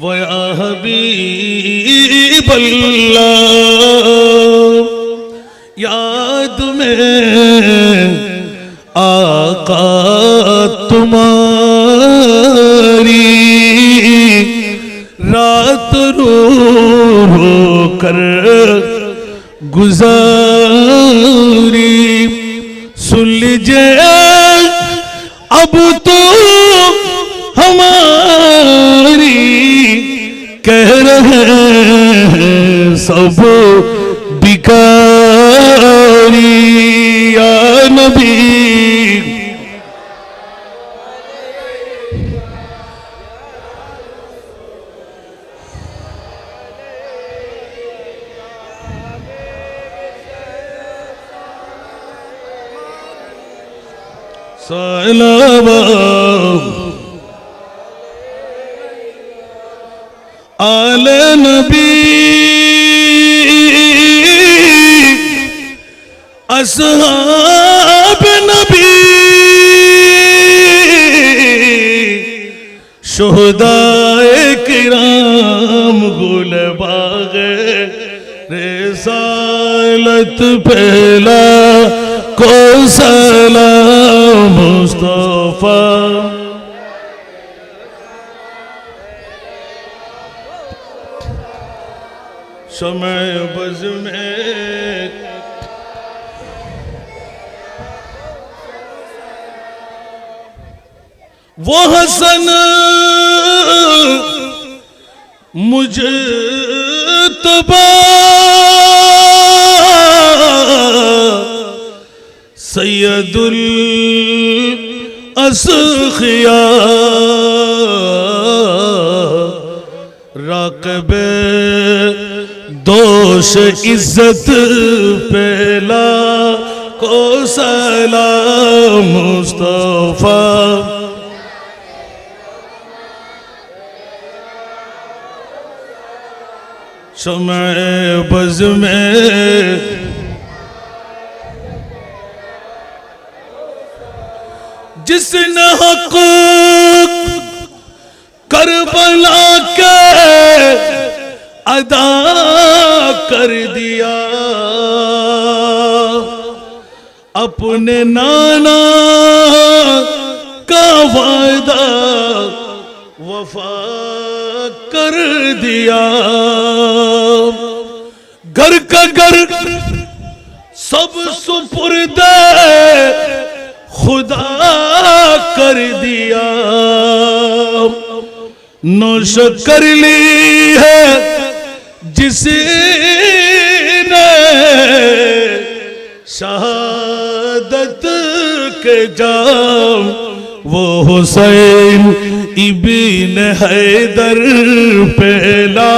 वया हबीब अल्लाह, याद में आका तुम्हारी रात रो रो कर गुजारी। सुन लीजिए अब तो हमारी, कह रहे हैं सब बिकारी। या नबी सलावत आले नबी अस्हाब नबी शुहदाए किराम गुलबागे रिसालत पहला को सलाम मुस्तफा। समय बज़ में वो हसन मुझे तबा सैयदुल असखिया राक़िबे दोष इज्जत पहला को सलाम मुस्तफा। समय बज़ में जिसने हक़ करबला के अदा कर दिया, अपने नाना का वादा वफा कर दिया। घर का घर सब सुपुर्दे खुदा कर दिया, नौश कर ली है जिसने शहादत के जाम, वो हुसैन इब्न हैदर पहला।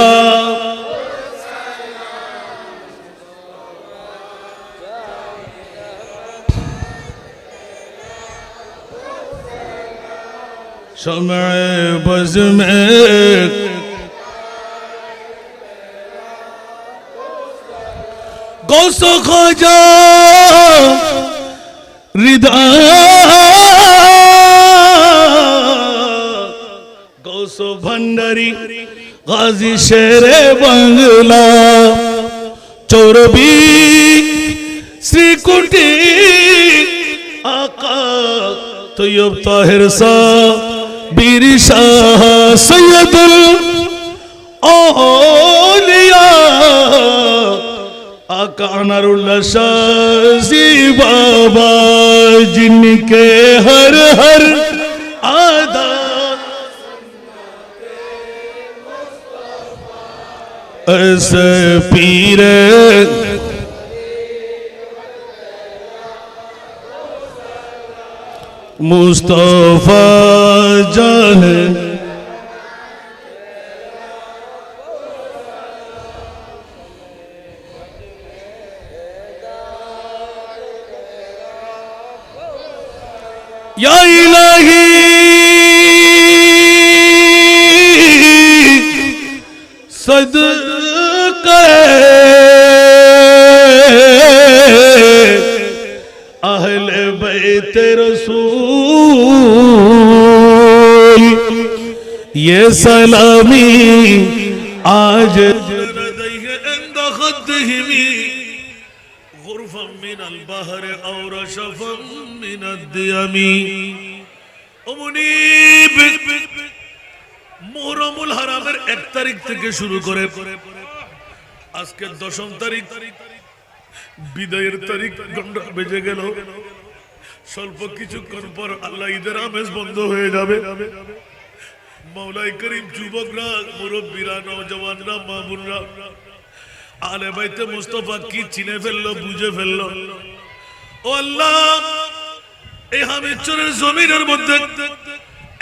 समय बज़ में गौसो ख्वाजा रिदा, गौसो भंडारी गाजी शेरे बंगला, चौरबी श्री कुटी आका तैयब ताहिर सा बीर शाह सैयदुल औलिया आका अनरुल्लाह शाज़ी बाबा, जिनके हर हर आदा ऐसे पीरे मुस्तफा जाने। या इलाही सदक़े अहले बैत रसूल, ये सलामी आज लदैहि इंद खद्दिहिमी गुरफम मिनल बहर और शफम मिनद दियमी ও মুনিব মুহররমুল হারামের 1 তারিখ থেকে শুরু করে আজকে 10ম তারিখ বিদায়ের তারিখ ঘন্টা বেজে গেল স্বল্প কিছুক্ষণ পর আল্লাহ ঈদের আমেজ বন্ধ হয়ে যাবে মাওলাই করিম যুবকরা মুরব্বিরা নওজওয়ানরা মা বোনরা আলে বাইতে মুস্তাফা কি চিনে ফেললো বুঝে ফেললো ও আল্লাহ এই হামিদচরের জমিনের মধ্যে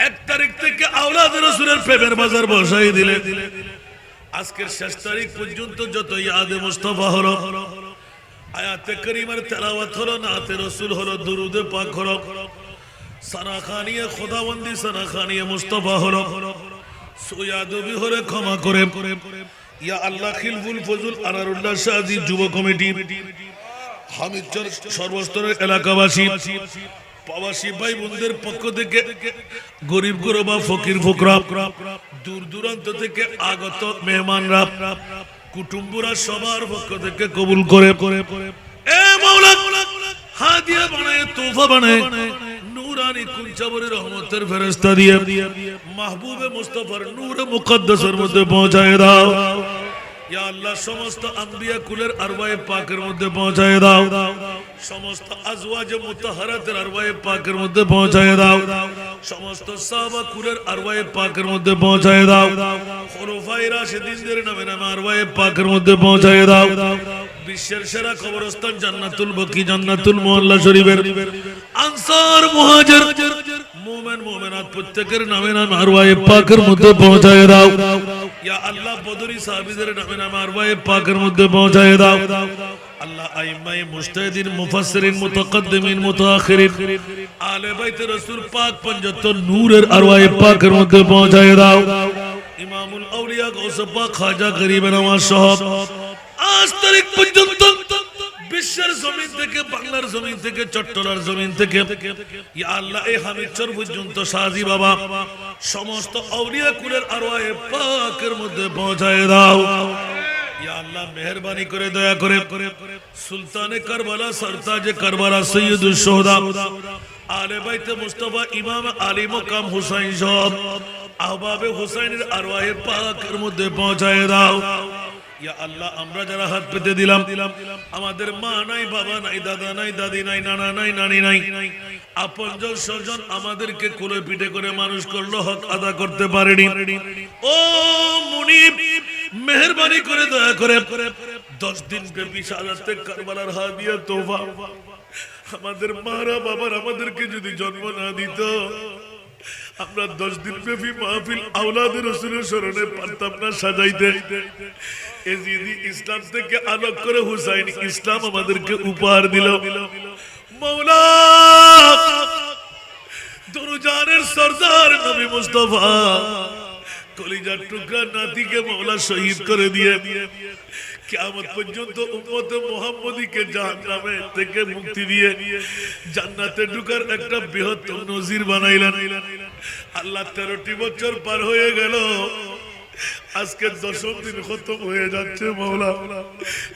1 তারিখ থেকে আওলাদ রাসূলের প্রেমের বাজার বসাই দিলে আজকের শেষ তারিখ পর্যন্ত যত ইয়াদে মুস্তাফা হলো আয়াতে কারিমার তেলাওয়াত হলো নাতে রাসূল হলো দুরুদে পাক হলো সানাখানিয়ে খোদাবন্দি সানাখানিয়ে মুস্তাফা হলো সুয়াদবি হলে ক্ষমা করে ইয়া আল্লাহ খিলফুল ফজল আনারুল্লাহ শাহজি যুব কমিটি হামিদচর সর্বস্তরের এলাকাবাসী প্রবাসী ভাই বোনদের পক্ষ থেকে গরিব গরবা ফকির ফুকরা দূর দূরান্ত থেকে আগত মেহমানরা কুটুম্বরা সবার পক্ষ থেকে কবুল করে এ মাওলা হাদিয়া বানায় তোফা বানায় নূরানি কুলচাবরি রহমতের ফেরেশতা দিয়ে মাহবুবে মুস্তাফার নূরে মুকদ্দাসের মধ্যে পৌঁছায় দাও ইয়া আল্লাহ সমস্ত আম্বিয়া কুলের আরওয়ায়ে পাকের মধ্যে পৌঁছায় দাও সমস্ত আজওয়াজে মুতাহহারাতের আরওয়ায়ে পাকের মধ্যে পৌঁছায় দাও সমস্ত সাহাবা কুলের আরওয়ায়ে পাকের মধ্যে পৌঁছায় দাও খুলাফায়ে রাশিদিনদের নামে নামে আরওয়ায়ে পাকের মধ্যে পৌঁছায় দাও বিশ্বের সেরা কবরস্থান জান্নাতুল বকি জান্নাতুল মুআল্লা শরীফের আনসার মুহাজির মুমিন মুমিনাত প্রত্যেকের নামে নামে আরওয়ায়ে পাকের মধ্যে পৌঁছায় দাও ইয়া আল্লাহ বদরি সাহাবীদের নামে নামে আরওয়ায়ে পাকের মধ্যে পৌঁছায় দাও আল্লাহ আইম্মায়ে মুজতাহিদিন মুফাসসিরিন মুতাকদ্দিমিন মুতাআখিরিন আলে বাইতে রাসূল পাক 75 নূরের আরওয়ায়ে পাকের মধ্যে পৌঁছায় দাও ইমামুল আউলিয়া গাউস পাক খাজা গরিব নওয়াজ সাহেব আজ তারিখ পর্যন্ত বিশ্বের জমিন থেকে বাংলার জমিন থেকে চট্টলার জমিন থেকে ইয়া আল্লাহ এই হামিদচর পর্যন্ত সাজি বাবা সমস্ত আউলিয়া কুলের আরওয়ায়ে পাকের মধ্যে পৌঁছায় দাও ইয়া আল্লাহ মেহেরবানি করে দয়া করে সুলতানে কারবালা সরতাজে কারবালা সৈয়দুশ শুহাদা আলে বাইতে মুস্তাফা ইমাম আলী মাকাম হুসাইন সাহেব আহবাবে হুসাইনের আরওয়ায়ে পাকের মধ্যে পৌঁছায় দাও ইয়া আল্লাহ আমরা যারা হাত পেতে দিলাম আমাদের মা নাই বাবা নাই দাদা নাই দাদি নাই নানা নাই নানি নাই আপনজন স্বজন আমাদেরকে কোলে পিঠে করে মানুষ করলো হক আদা করতে পারেনি ও মুনিব মেহেরবানি করে দয়া করে 10 দিন ব্যাপী শাহাদাতে কারবালার হাদিয়া তোফা আমাদের মারা বাবার আমাদেরকে যদি জন্ম না দিত আমরা 10 দিন ব্যাপী মাহফিল আওলাদ রাসূলের স্মরণে পারতাম না সাজাইতে এজিদি ইসলাম থেকে আলোক করে হুসাইন ইসলাম আমাদেরকে উপহার দিল মাওলা দুরুজানের সরদার নবী মুস্তাফা কলিজার টুকরা নাতিকে মাওলা শহীদ করে দিয়ে কিয়ামত পর্যন্ত উম্মতে মুহাম্মদীকে জাহান্নামে থেকে মুক্তি দিয়ে জান্নাতে ঢোকার একটা বৃহত্তম নজির বানাইলেন আল্লাহ 13টি বছর পার হয়ে গেল আজকে 10ম দিন খতম হয়ে যাচ্ছে মাওলা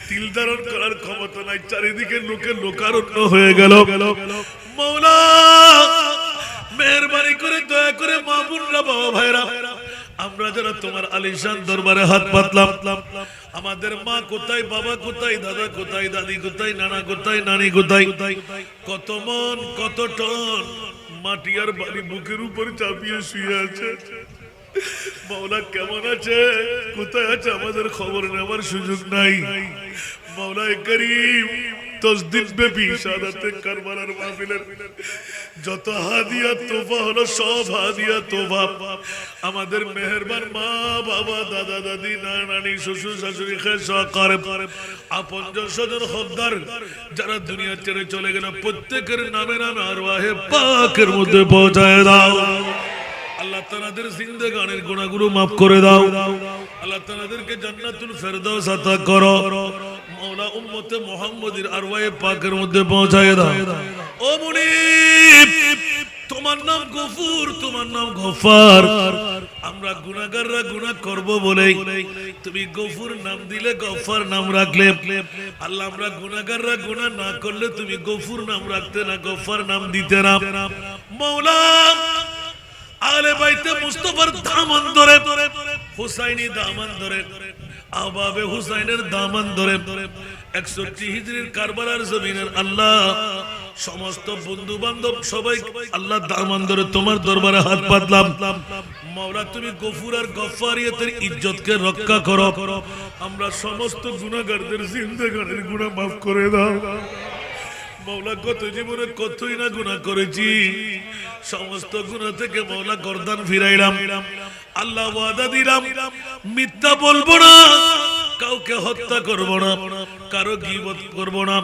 তিল ধারণ করার ক্ষমতা নাই চারিদিকে লোকে লোকারণ্য হয়ে গেল মাওলা মেহেরবানি করে দয়া করে মা বোনরা বাবা ভাইরা আমরা যারা তোমার আলিশান দরবারে হাত পাতলাম আমাদের মা কোথায় বাবা কোথায় দাদা কোথায় দাদি কোথায় নানা কোথায় নানি কোথায় কত মন কত টন মাটি আর বাড়ি বুকের উপর চাপিয়ে শুয়ে আছে মাওলা কেমন আছে কোথায় আছে আমাদের খবর নেওয়ার সুযোগ নাই মাওলা করিম 10 দিন ব্যাপী শাহাদাতে কারবালার মাহফিলের যত হাদিয়া তোফা হলো সব হাদিয়া তোফা আমাদের মেহেরবান মা বাবা দাদা দাদি নানা নানি শ্বশুর শাশুড়ি খাসা কারেব আপনজন স্বজন হকদার যারা দুনিয়া ছেড়ে চলে গেল প্রত্যেকের নামে নামে আরওয়াহে পাকের মধ্যে পৌঁছায় দাও আল্লাহ তাআলাদের জিন্দেগানের গুনাহগুলো maaf করে দাও আল্লাহ তাআলাদেরকে জান্নাতুল ফেরদাউস আতা করো মাওলা উম্মতে মুহাম্মদীর আরওয়ায়ে পাকের মধ্যে পৌঁছায় দাও ও মুনিব তোমার নাম গফুর তোমার নাম গফফার আমরা গুনাহগাররা গুনাহ করব বলেই তুমি গফুর নাম দিলে, গফফার নাম রাখলে। আল্লাহ আমরা গুনাহগাররা গুনাহ না করলে তুমি গফুর নাম রাখতে না, গফফার নাম দিতে না। মাওলা আলে বাইতে মুস্তাফার দামান ধরে, হুসাইনি দামান ধরে, আহবাবে হুসাইনের দামান ধরে 61 হিজরির কারবালার জমিনের আল্লাহ সমস্ত বন্ধু বান্ধব সবাই আল্লাহ দামান ধরে তোমার দরবারে হাত পাতলাম। মাওলা তুমি গফুর আর গফফারিয়তের ইজ্জতকে রক্ষা করো। আমরা সমস্ত গুনাহগারদের জিন্দেগানির গুনাহ মাফ করে দাও। মাওলা কত জীবনে কতই না গুনাহ করেছি, সমস্ত গুনাহ থেকে মাওলা গর্দান ফিরাইলাম। আল্লাহ ওয়াদা দিলাম মিথ্যা বলবো না, কাউকে হত্যা করব না, কারো গীবত করব না।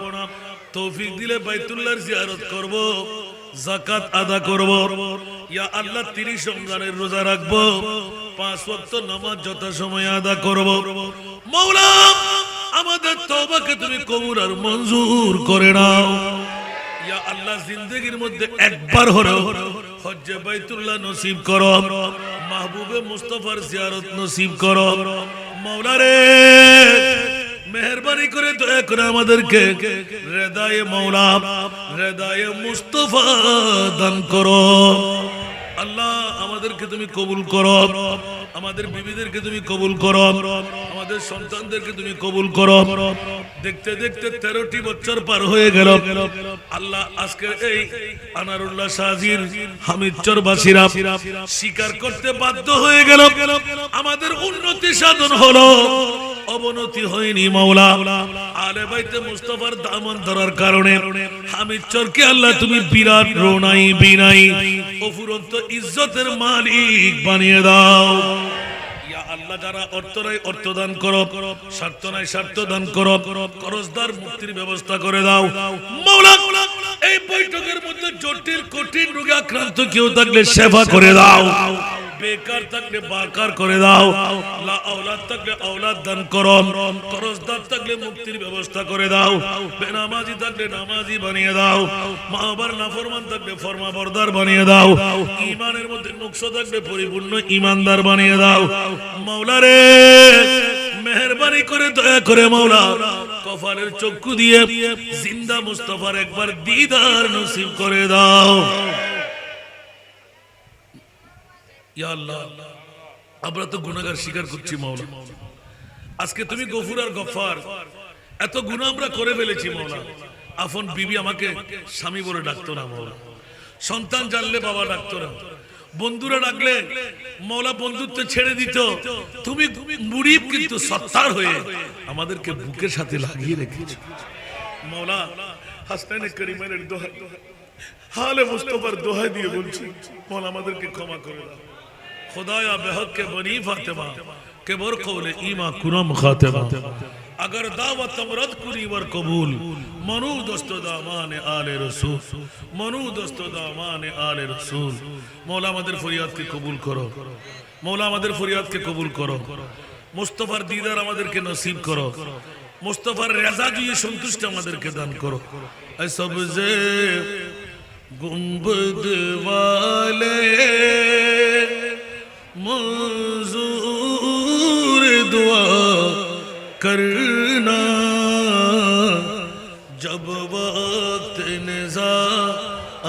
তৌফিক দিলে বাইতুল্লাহর জিয়ারত করব, যাকাত আদা করব। ইয়া আল্লাহ 30 রমজানের রোজা রাখব, 5 ওয়াক্ত নামাজ যথাসময়ে আদা করব। মাওলা আমাদের তওবাকে তুমি কবুল আর মঞ্জুর করে নাও। ইয়া আল্লাহ জিন্দেগির মধ্যে একবার হলেও হজ্জে বাইতুল্লাহ নসিব করো, মাহবুবে মুস্তাফার জিয়ারত নসিব করো। মাওলা রে মেহেরবানি করে দয়া করে আমাদেরকে রেদায়ে মাওলা, রেদায়ে মুস্তাফা দান করো। আল্লাহ আমাদেরকে তুমি কবুল করো, আমাদের বিবিদেরকে তুমি কবুল করো, আমাদের সন্তানদেরকে তুমি কবুল করো। দেখতে দেখতে 13টি বছর পার হয়ে গেল। আল্লাহ আজকে এই আনারুল্লাহ শাহজির হামিদচর বাসীরা স্বীকার করতে বাধ্য হয়ে গেল আমাদের উন্নতি সাধন হলো, অবনতি হয়নি। মাওলা আলে বাইতে মুস্তাফার দামান ধরার কারণে হামিদচরকে আল্লাহ তুমি বিরাট রোনাই বিনাই অফুরন্ত ইজ্জতের মালিক বানিয়ে দাও। ইয়া আল্লাহ যারা অর্থ নাই অর্থ দান করো, স্বার্থ নাই স্বার্থ দান করো, করজদার মুক্তির ব্যবস্থা করে দাও। মাওলা এই বৈঠকের মধ্যে জটিল কঠিন রোগে আক্রান্ত কেউ থাকলে সেবা করে দাও, বেকার থাকলে বাকার করে দাও, লা আওলাদ থাকলে আওলাদ দান করো, করজদার থাকলে মুক্তির ব্যবস্থা করে দাও, বেনামাজি থাকলে নামাজি বানিয়ে দাও, মা বাবার নাফরমান থাকলে ফরমাবরদার বানিয়ে দাও, ঈমানের মধ্যে নুকস থাকলে পরিপূর্ণ ঈমানদার বানিয়ে দাও। মাওলা রে মেহেরবানি করে দয়া করে মাওলা কফালের চক্ষু দিয়ে জিন্দা মুস্তাফার একবার দিদার নসিব করে দাও। ইয়া আল্লাহ আমরা তো গুনাহগার স্বীকার করছি মাওলা, আজকে তুমি গফুর আর গফফার, এত গুনাহ আমরা করে ফেলেছি মাওলা। আপন বিবি আমাকে স্বামী বলে ডাকতো না মাওলা, সন্তান জানলে বাবা ডাকতো না, বন্ধুরা ডাকলে মাওলা বন্ধুত্ব ছেড়ে দিত। তুমি মুরিব কিন্তু সত্তার হয়ে আমাদেরকে বুকের সাথে লাগিয়ে রেখেছো মাওলা। হাসনাইনে করিমের দোহাই, হালে মুস্তাফার দোহাই দিয়ে বলছি মাওলা আমাদেরকে ক্ষমা করে দাও। खुदाया बेहद के बनी फातिमा के बर कौले ईमा कुरम खातिमा अगर दावत अमरद कुरी वर कबूल मनु दोस्तो दामाने आले रसूल, मनु दोस्तो दामाने आले रसूल। मौला আমাদের ফরিয়াদকে কবুল করো, মৌলা আমাদের ফরিয়াদকে কবুল করো, মুস্তাফার দিদার আমাদেরকে নসিব করো, মুস্তাফার রেজা জুয়ে সন্তুষ্ট আমাদেরকে দান করো। এ সবজে গুম্বদ वाले मंजूर दुआ करना जब वक्त निज़ा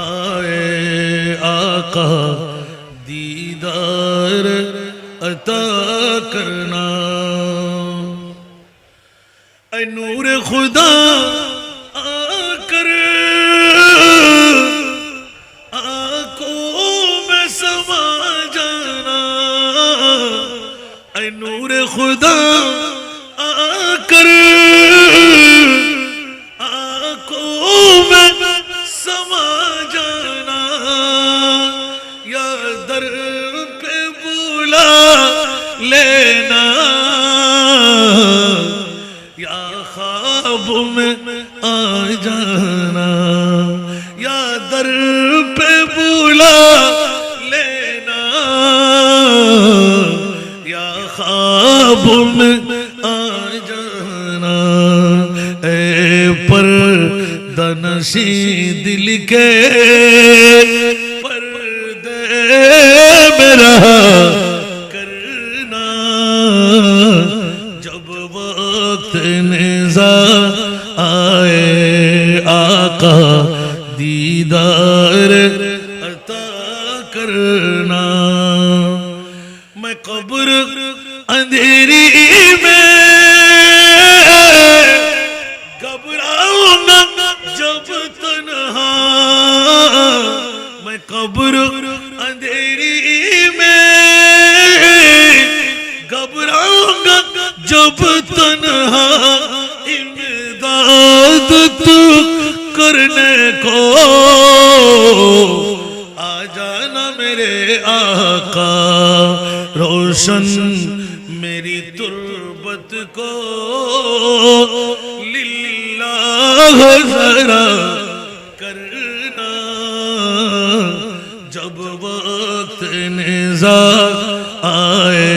आए आका दीदार अता करना। ऐ नूर खुदा आकर आंखों में समा जाना, ऐ नूर खुदा आकर आंखों में समा जाना, या दर पे बुला लेना, या ख्वाब में आ जाना, या दर पे बुला लेना, या ख्वाब में आ जाना। ए पर्दनशी दिल के पर्दे में रहा निज़ार आए आका दीदार अता करना। मैं कब्र अंधेरी में घबराऊंगा जब तन्हा, मैं कब्र अंधेरी में घबराऊंगा जब तन्हा, इमदाद तू करने को आ जाना मेरे आका, रोशन मेरी तुर्बत को लिल्लाह ज़रा करना। जब वक्त निज़ार आए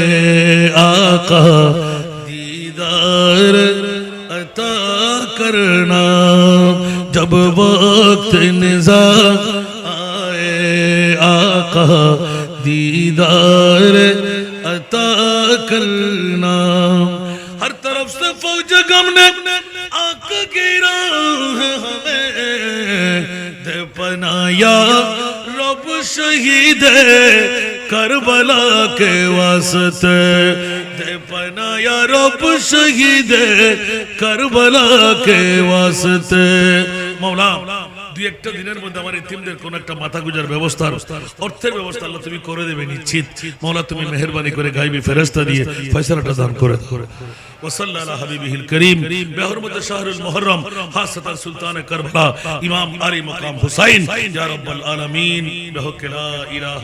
आका दीदार अता करना। जब वक्त निज़ार आए आका दीदार अता करना। हर तरफ से फौज गम ने आका गिरा है हमें, दे पनाया रब शहीद करबला के वास्ते, दे पनाया रब शहीद करबला के वास्ते। मौला দুই একটা দিনের মধ্যে আমার ইতিমদের কোন একটা মাথা গুজার ব্যবস্থা অর্থের ব্যবস্থা আল্লাহ তুমি করে দেবে নিশ্চিত। মওলা তুমি মেহেরবানি করে গায়বী ফেরেশতা দিয়ে ফয়সালাটা দান করে দাও। وصلى على حبيبه الكريم بحرمة شهر المحرم خاصة سلطان كربلاء امام علی مقام حسین یا رب العالمین بحق لا اله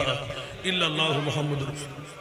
الا الله محمد رسول